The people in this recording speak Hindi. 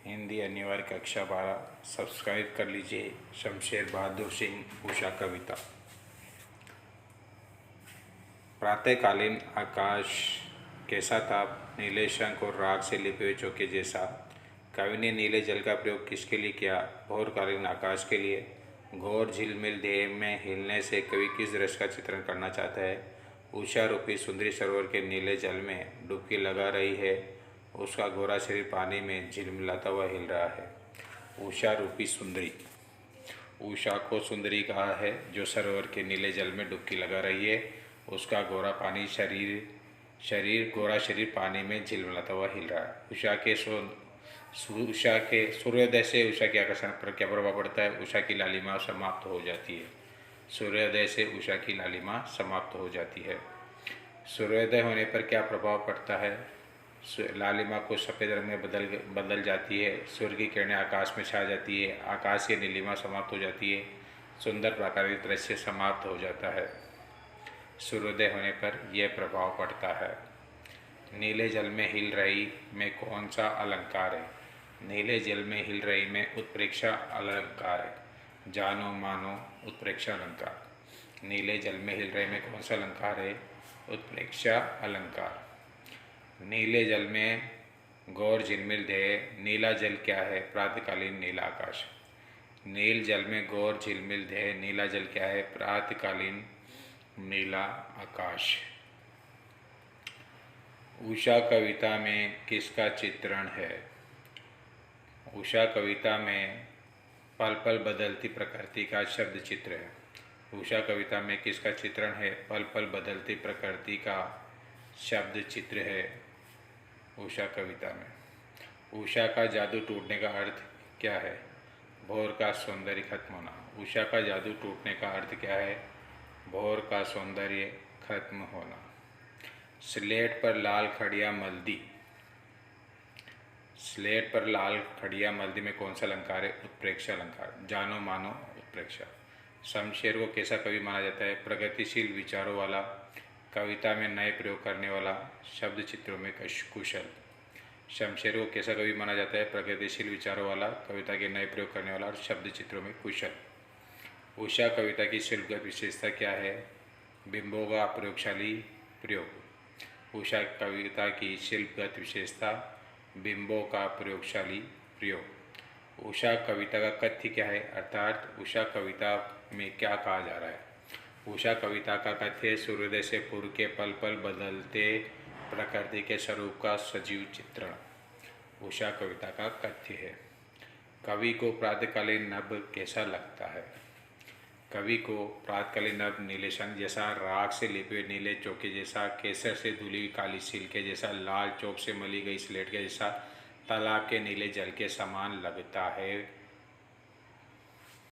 हिंदी अनिवार्य कक्षा 12 सब्सक्राइब कर लीजिए। शमशेर बहादुर सिंह उषा कविता। प्रातःकालीन आकाश कैसा था, नीले शंख और राग से लिपे हुए चौके जैसा। कवि ने नीले जल का प्रयोग किसके लिए किया? भोरकालीन आकाश के लिए। घोर झिलमिल देह में हिलने से कवि किस दृश्य का चित्रण करना चाहता है? उषा रूपी सुंदरी सरोवर के नीले जल में डुबकी लगा रही है। उसका गोरा शरीर पानी में झिलमिलाता हुआ हिल रहा है। उषा रूपी सुंदरी। उषा को सुंदरी कहा है जो सरोवर के नीले जल में डुबकी लगा रही है। उसका गोरा शरीर पानी में झिलमिलाता हुआ हिल रहा है। उषा के सूर्योदय से उषा के आकर्षण पर क्या प्रभाव पड़ता है? उषा की लालिमा समाप्त हो जाती है। सूर्योदय से उषा की लालिमा समाप्त हो जाती है। सूर्योदय होने पर क्या प्रभाव पड़ता है? लालिमा को सफ़ेद रंग में बदल जाती है। सूर्य की किरणें आकाश में छा जाती है। आकाश की नीलिमा समाप्त हो जाती है। सुंदर प्राकृतिक दृश्य समाप्त हो जाता है। सूर्योदय होने पर यह प्रभाव पड़ता है। नीले जल में हिल रही में कौन सा अलंकार है? नीले जल में हिल रही में उत्प्रेक्षा अलंकार है। जानो मानो उत्प्रेक्षा अलंकार। नीले जल में हिल रही में कौन सा अलंकार है? उत्प्रेक्षा अलंकार। नीले जल में गौर झिलमिल देह। नीला जल क्या है? प्रातःकालीन नीला आकाश। नील जल में गौर झिलमिल देह। नीला जल क्या है? प्रातःकालीन नीला आकाश। उषा कविता में किसका चित्रण है? उषा कविता में पल पल बदलती प्रकृति का शब्द चित्र है। उषा कविता में किसका चित्रण है? पल पल बदलती प्रकृति का शब्द चित्र है उषा कविता में। उषा का जादू टूटने का अर्थ क्या है? भोर का सौंदर्य खत्म होना। उषा का जादू टूटने का अर्थ क्या है? भोर का सौंदर्य खत्म होना। स्लेट पर लाल खड़िया मल्दी। स्लेट पर लाल खड़िया मल्दी में कौन सा अलंकार है? उत्प्रेक्षा अलंकार। जानो मानो उत्प्रेक्षा। शमशेर को कैसा कवि माना जाता है? प्रगतिशील विचारों वाला, कविता में नए प्रयोग करने वाला, शब्द चित्रों में कुशल। शमशेर को कैसा कवि माना जाता है? प्रगतिशील विचारों वाला, कविता के नए प्रयोग करने वाला और शब्द चित्रों में कुशल। उषा कविता की शिल्पगत विशेषता क्या है? बिंबों का प्रयोगशाली प्रयोग। उषा कविता की शिल्पगत विशेषता बिंबों का प्रयोगशाली प्रयोग। उषा कविता का कथ्य क्या है? अर्थात उषा कविता में क्या कहा जा रहा है? उषा कविता का कथ्य सूर्योदय से पूर्व के पल पल बदलते प्रकृति के स्वरूप का सजीव चित्रण उषा कविता का कथ्य है। कवि को प्रातःकालीन नभ कैसा लगता है? कवि को प्रातःकालीन नभ नीले शंख जैसा, राख से लिपे हुए नीले चौके जैसा, केसर से धुली हुई काली सील के जैसा, लाल चौक से मली गई स्लेट के जैसा, तालाब के नीले जल के समान लगता है।